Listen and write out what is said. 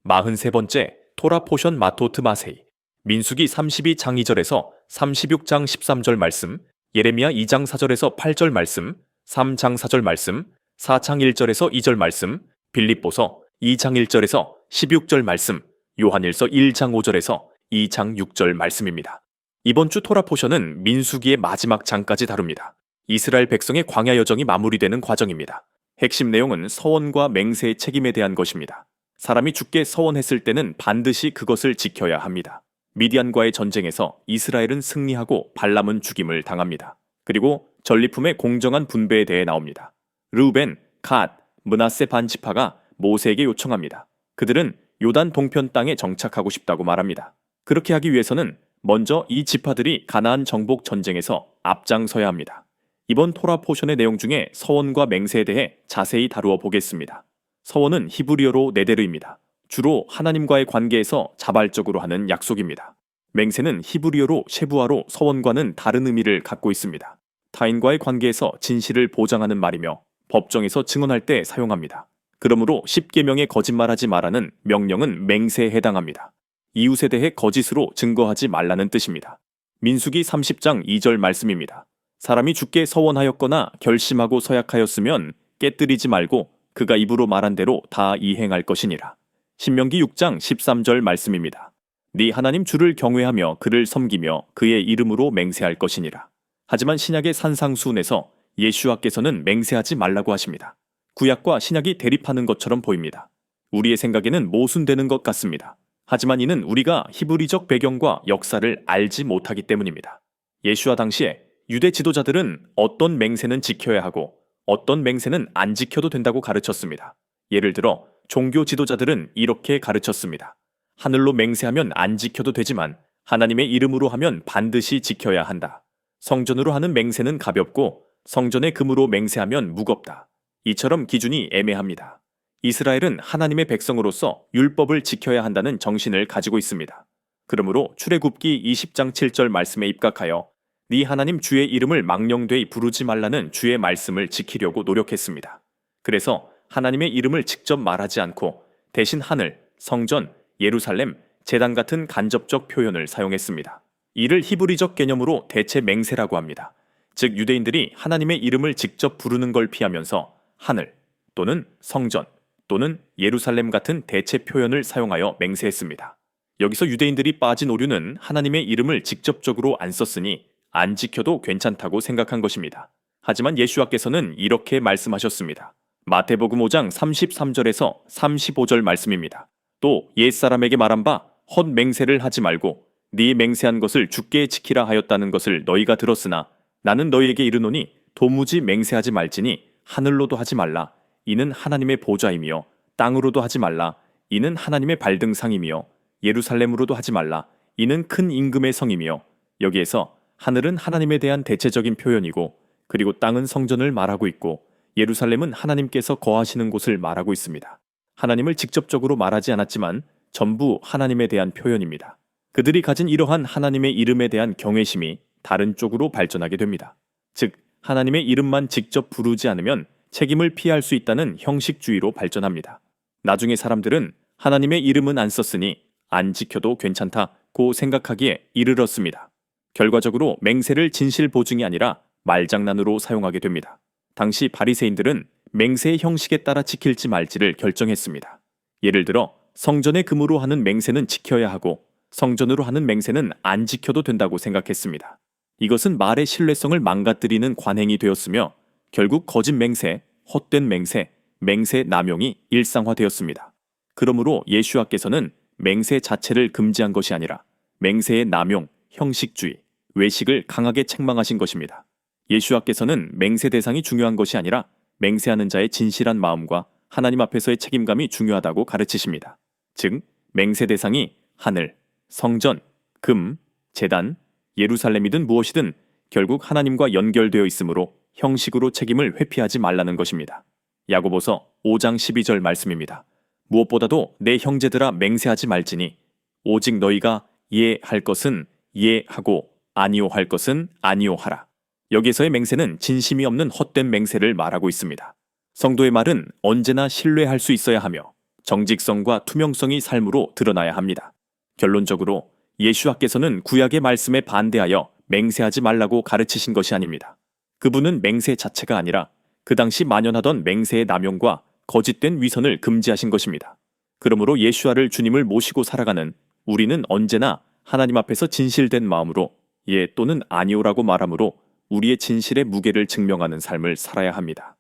43번째 토라 포션 마토트 마세이. 민수기 32장 2절에서 36장 13절 말씀, 예레미야 2장 4절에서 8절 말씀, 3장 4절 말씀, 4장 1절에서 2절 말씀, 빌립보서 2장 1절에서 16절 말씀, 요한일서 1장 5절에서 2장 6절 말씀입니다. 이번 주 토라 포션은 민수기의 마지막 장까지 다룹니다. 이스라엘 백성의 광야 여정이 마무리되는 과정입니다. 핵심 내용은 서원과 맹세의 책임에 대한 것입니다. 사람이 주께 서원했을 때는 반드시 그것을 지켜야 합니다. 미디안과의 전쟁에서 이스라엘은 승리하고 발람은 죽임을 당합니다. 그리고 전리품의 공정한 분배에 대해 나옵니다. 르우벤, 갓, 므낫세 반지파가 모세에게 요청합니다. 그들은 요단 동편 땅에 정착하고 싶다고 말합니다. 그렇게 하기 위해서는 먼저 이 지파들이 가나안 정복 전쟁에서 앞장서야 합니다. 이번 토라 포션의 내용 중에 서원과 맹세에 대해 자세히 다루어 보겠습니다. 서원은 히브리어로 네데르입니다. 주로 하나님과의 관계에서 자발적으로 하는 약속입니다. 맹세는 히브리어로 셰부아로 서원과는 다른 의미를 갖고 있습니다. 타인과의 관계에서 진실을 보장하는 말이며 법정에서 증언할 때 사용합니다. 그러므로 10계명에 거짓말하지 말라는 명령은 맹세에 해당합니다. 이웃에 대해 거짓으로 증거하지 말라는 뜻입니다. 민수기 30장 2절 말씀입니다. 사람이 주께 서원하였거나 결심하고 서약하였으면 깨뜨리지 말고 그가 입으로 말한 대로 다 이행할 것이니라. 신명기 6장 13절 말씀입니다. 네 하나님 주를 경외하며 그를 섬기며 그의 이름으로 맹세할 것이니라. 하지만 신약의 산상수훈에서 예수와께서는 맹세하지 말라고 하십니다. 구약과 신약이 대립하는 것처럼 보입니다. 우리의 생각에는 모순되는 것 같습니다. 하지만 이는 우리가 히브리적 배경과 역사를 알지 못하기 때문입니다. 예수와 당시에 유대 지도자들은 어떤 맹세는 지켜야 하고 어떤 맹세는 안 지켜도 된다고 가르쳤습니다. 예를 들어 종교 지도자들은 이렇게 가르쳤습니다. 하늘로 맹세하면 안 지켜도 되지만 하나님의 이름으로 하면 반드시 지켜야 한다. 성전으로 하는 맹세는 가볍고 성전의 금으로 맹세하면 무겁다. 이처럼 기준이 애매합니다. 이스라엘은 하나님의 백성으로서 율법을 지켜야 한다는 정신을 가지고 있습니다. 그러므로 출애굽기 20장 7절 말씀에 입각하여 네 하나님 주의 이름을 망령되이 부르지 말라는 주의 말씀을 지키려고 노력했습니다. 그래서 하나님의 이름을 직접 말하지 않고 대신 하늘, 성전, 예루살렘, 제단 같은 간접적 표현을 사용했습니다. 이를 히브리적 개념으로 대체 맹세라고 합니다. 즉 유대인들이 하나님의 이름을 직접 부르는 걸 피하면서 하늘 또는 성전 또는 예루살렘 같은 대체 표현을 사용하여 맹세했습니다. 여기서 유대인들이 빠진 오류는 하나님의 이름을 직접적으로 안 썼으니 안 지켜도 괜찮다고 생각한 것입니다. 하지만 예수와께서는 이렇게 말씀하셨습니다. 마태복음 5장 33절에서 35절 말씀입니다. 또 옛사람에게 말한 바 헛맹세를 하지 말고 네 맹세한 것을 주께 지키라 하였다는 것을 너희가 들었으나 나는 너희에게 이르노니 도무지 맹세하지 말지니 하늘로도 하지 말라. 이는 하나님의 보좌이며 땅으로도 하지 말라. 이는 하나님의 발등상이며 예루살렘으로도 하지 말라. 이는 큰 임금의 성이며 여기에서 하늘은 하나님에 대한 대체적인 표현이고 그리고 땅은 성전을 말하고 있고 예루살렘은 하나님께서 거하시는 곳을 말하고 있습니다. 하나님을 직접적으로 말하지 않았지만 전부 하나님에 대한 표현입니다. 그들이 가진 이러한 하나님의 이름에 대한 경외심이 다른 쪽으로 발전하게 됩니다. 즉 하나님의 이름만 직접 부르지 않으면 책임을 피할 수 있다는 형식주의로 발전합니다. 나중에 사람들은 하나님의 이름은 안 썼으니 안 지켜도 괜찮다고 생각하기에 이르렀습니다. 결과적으로 맹세를 진실 보증이 아니라 말장난으로 사용하게 됩니다. 당시 바리새인들은 맹세의 형식에 따라 지킬지 말지를 결정했습니다. 예를 들어 성전의 금으로 하는 맹세는 지켜야 하고 성전으로 하는 맹세는 안 지켜도 된다고 생각했습니다. 이것은 말의 신뢰성을 망가뜨리는 관행이 되었으며 결국 거짓 맹세, 헛된 맹세, 맹세 남용이 일상화되었습니다. 그러므로 예수와께서는 맹세 자체를 금지한 것이 아니라 맹세의 남용, 형식주의, 외식을 강하게 책망하신 것입니다. 예수와께서는 맹세 대상이 중요한 것이 아니라 맹세하는 자의 진실한 마음과 하나님 앞에서의 책임감이 중요하다고 가르치십니다. 즉, 맹세 대상이 하늘, 성전, 금, 제단, 예루살렘이든 무엇이든 결국 하나님과 연결되어 있으므로 형식으로 책임을 회피하지 말라는 것입니다. 야고보서 5장 12절 말씀입니다. 무엇보다도 내 형제들아 맹세하지 말지니 오직 너희가 예할 것은 예하고 아니오 할 것은 아니오 하라. 여기서의 맹세는 진심이 없는 헛된 맹세를 말하고 있습니다. 성도의 말은 언제나 신뢰할 수 있어야 하며 정직성과 투명성이 삶으로 드러나야 합니다. 결론적으로 예수와께서는 구약의 말씀에 반대하여 맹세하지 말라고 가르치신 것이 아닙니다. 그분은 맹세 자체가 아니라 그 당시 만연하던 맹세의 남용과 거짓된 위선을 금지하신 것입니다. 그러므로 예수와를 주님을 모시고 살아가는 우리는 언제나 하나님 앞에서 진실된 마음으로 예 또는 아니오라고 말함으로 우리의 진실의 무게를 증명하는 삶을 살아야 합니다.